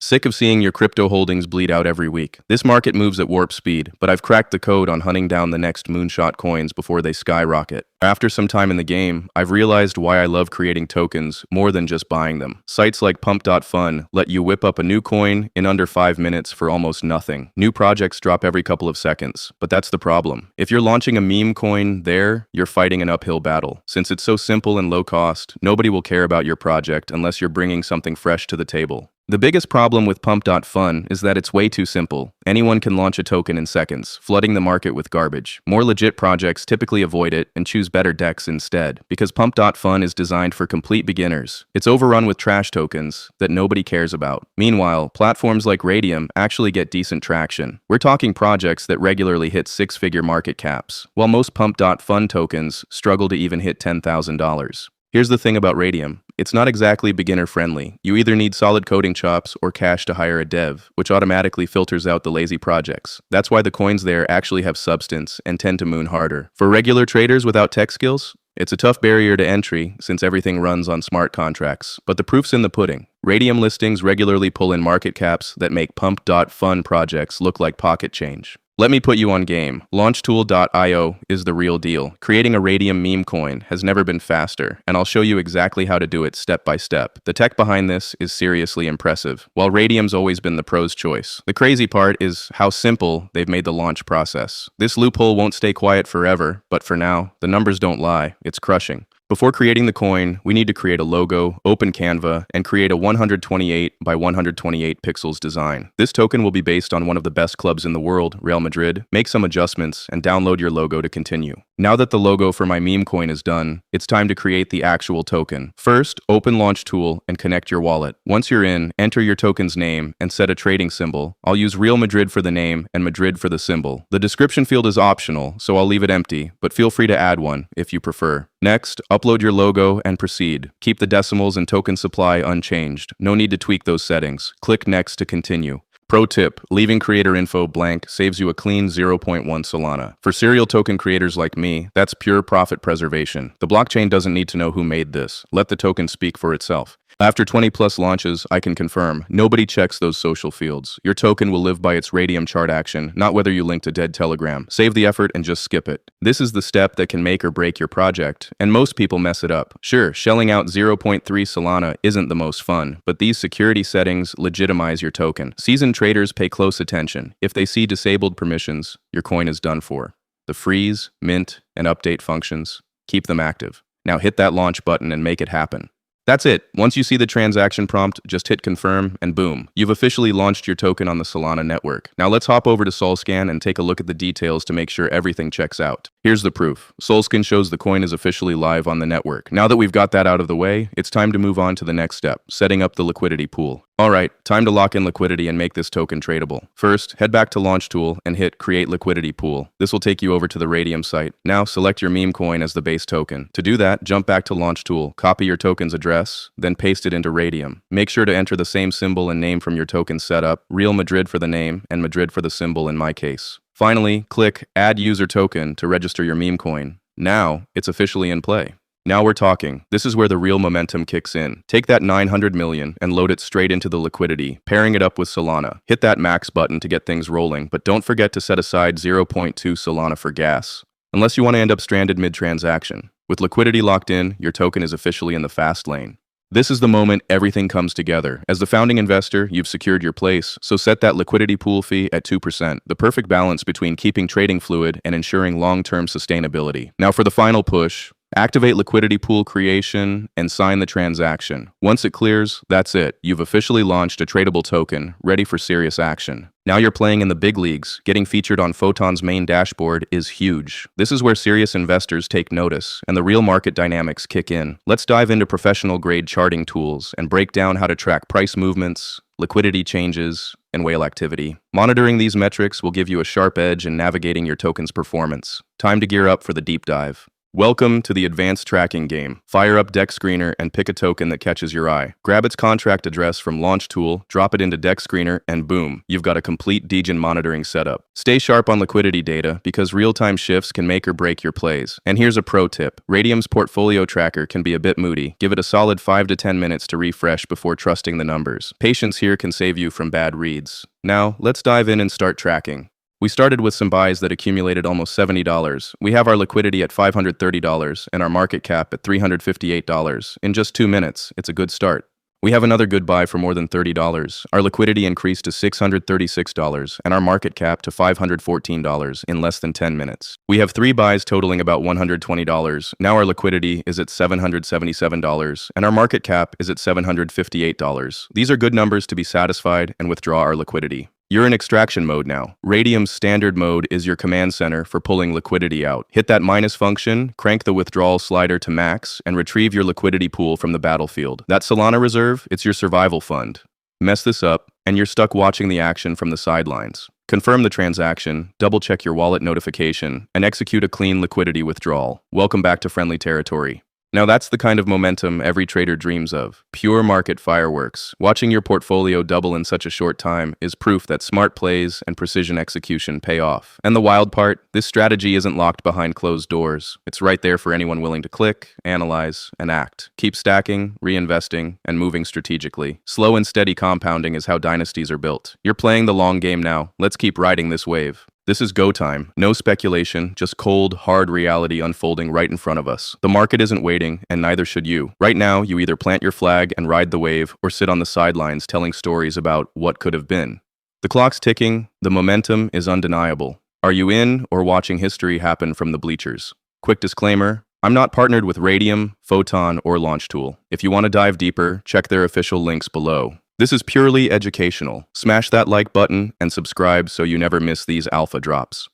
Sick of seeing your crypto holdings bleed out every week. This market moves at warp speed, but I've cracked the code on hunting down the next moonshot coins before they skyrocket. After some time in the game, I've realized why I love creating tokens more than just buying them. Sites like pump.fun let you whip up a new coin in under 5 minutes for almost nothing. New projects drop every couple of seconds, but that's the problem. If you're launching a meme coin there, you're fighting an uphill battle. Since it's so simple and low cost, nobody will care about your project unless you're bringing something fresh to the table. The biggest problem with pump.fun is that it's way too simple. Anyone can launch a token in seconds, flooding the market with garbage. More legit projects typically avoid it and choose better decks instead, because pump.fun is designed for complete beginners. It's overrun with trash tokens that nobody cares about. Meanwhile, platforms like Raydium actually get decent traction. We're talking projects that regularly hit 6-figure market caps, while most pump.fun tokens struggle to even hit $10,000. Here's the thing about Raydium. It's not exactly beginner-friendly. You either need solid coding chops or cash to hire a dev, which automatically filters out the lazy projects. That's why the coins there actually have substance and tend to moon harder. For regular traders without tech skills, it's a tough barrier to entry since everything runs on smart contracts. But the proof's in the pudding. Raydium listings regularly pull in market caps that make pump.fun projects look like pocket change. Let me put you on game. Launchtool.io is the real deal. Creating a Raydium meme coin has never been faster, and I'll show you exactly how to do it step by step. The tech behind this is seriously impressive, while Raydium's always been the pro's choice. The crazy part is how simple they've made the launch process. This loophole won't stay quiet forever, but for now, the numbers don't lie. It's crushing. Before creating the coin, we need to create a logo, open Canva, and create a 128 by 128 pixels design. This token will be based on one of the best clubs in the world, Real Madrid. Make some adjustments and download your logo to continue. Now that the logo for my meme coin is done, it's time to create the actual token. First, open Launchtool and connect your wallet. Once you're in, enter your token's name and set a trading symbol. I'll use Real Madrid for the name and Madrid for the symbol. The description field is optional, so I'll leave it empty, but feel free to add one if you prefer. Next, upload your logo and proceed. Keep the decimals and token supply unchanged. No need to tweak those settings. Click Next to continue. Pro tip, leaving creator info blank saves you a clean 0.1 Solana. For serial token creators like me, that's pure profit preservation. The blockchain doesn't need to know who made this. Let the token speak for itself. After 20 plus launches, I can confirm, nobody checks those social fields. Your token will live by its Raydium chart action, not whether you linked a dead Telegram. Save the effort and just skip it. This is the step that can make or break your project, and most people mess it up. Sure, shelling out 0.3 Solana isn't the most fun, but these security settings legitimize your token. Seasoned traders pay close attention. If they see disabled permissions, your coin is done for. The freeze, mint, and update functions, keep them active. Now hit that launch button and make it happen. That's it. Once you see the transaction prompt, just hit confirm and boom, you've officially launched your token on the Solana network. Now let's hop over to Solscan and take a look at the details to make sure everything checks out. Here's the proof. Solscan shows the coin is officially live on the network. Now that we've got that out of the way, it's time to move on to the next step, setting up the liquidity pool. Alright, time to lock in liquidity and make this token tradable. First, head back to Launchtool and hit Create Liquidity Pool. This will take you over to the Raydium site. Now select your meme coin as the base token. To do that, jump back to Launchtool, copy your token's address, then paste it into Raydium. Make sure to enter the same symbol and name from your token setup, Real Madrid for the name and Madrid for the symbol in my case. Finally, click Add User Token to register your meme coin. Now, it's officially in play. Now we're talking. This is where the real momentum kicks in. Take that 900 million and load it straight into the liquidity, pairing it up with Solana. Hit that max button to get things rolling, but don't forget to set aside 0.2 Solana for gas, unless you want to end up stranded mid-transaction. With liquidity locked in, your token is officially in the fast lane. This is the moment everything comes together. As the founding investor, you've secured your place, so set that liquidity pool fee at 2%, the perfect balance between keeping trading fluid and ensuring long-term sustainability. Now for the final push, activate liquidity pool creation and sign the transaction. Once it clears, that's it. You've officially launched a tradable token, ready for serious action. Now you're playing in the big leagues. Getting featured on Photon's main dashboard is huge. This is where serious investors take notice and the real market dynamics kick in. Let's dive into professional-grade charting tools and break down how to track price movements, liquidity changes, and whale activity. Monitoring these metrics will give you a sharp edge in navigating your token's performance. Time to gear up for the deep dive. Welcome to the advanced tracking game. Fire up Deck Screener and pick a token that catches your eye. Grab its contract address from Launch Tool, drop it into Deck Screener, and boom, you've got a complete degen monitoring setup. Stay sharp on liquidity data because real-time shifts can make or break your plays. And here's a pro tip. Raydium's portfolio tracker can be a bit moody. Give it a solid 5 to 10 minutes to refresh before trusting the numbers. Patience here can save you from bad reads. Now, let's dive in and start tracking. We started with some buys that accumulated almost $70. We have our liquidity at $530 and our market cap at $358. In just 2 minutes, it's a good start. We have another good buy for more than $30. Our liquidity increased to $636 and our market cap to $514 in less than 10 minutes. We have 3 buys totaling about $120. Now our liquidity is at $777 and our market cap is at $758. These are good numbers to be satisfied and withdraw our liquidity. You're in extraction mode now. Raydium's standard mode is your command center for pulling liquidity out. Hit that minus function, crank the withdrawal slider to max, and retrieve your liquidity pool from the battlefield. That Solana reserve, it's your survival fund. Mess this up, and you're stuck watching the action from the sidelines. Confirm the transaction, double-check your wallet notification, and execute a clean liquidity withdrawal. Welcome back to friendly territory. Now that's the kind of momentum every trader dreams of. Pure market fireworks. Watching your portfolio double in such a short time is proof that smart plays and precision execution pay off. And the wild part, this strategy isn't locked behind closed doors. It's right there for anyone willing to click, analyze, and act. Keep stacking, reinvesting, and moving strategically. Slow and steady compounding is how dynasties are built. You're playing the long game now. Let's keep riding this wave. This is go time. No speculation, just cold, hard reality unfolding right in front of us. The market isn't waiting, and neither should you. Right now, you either plant your flag and ride the wave, or sit on the sidelines telling stories about what could have been. The clock's ticking, the momentum is undeniable. Are you in or watching history happen from the bleachers? Quick disclaimer, I'm not partnered with Raydium, Photon, or Launch Tool. If you want to dive deeper, check their official links below. This is purely educational. Smash that like button and subscribe so you never miss these alpha drops.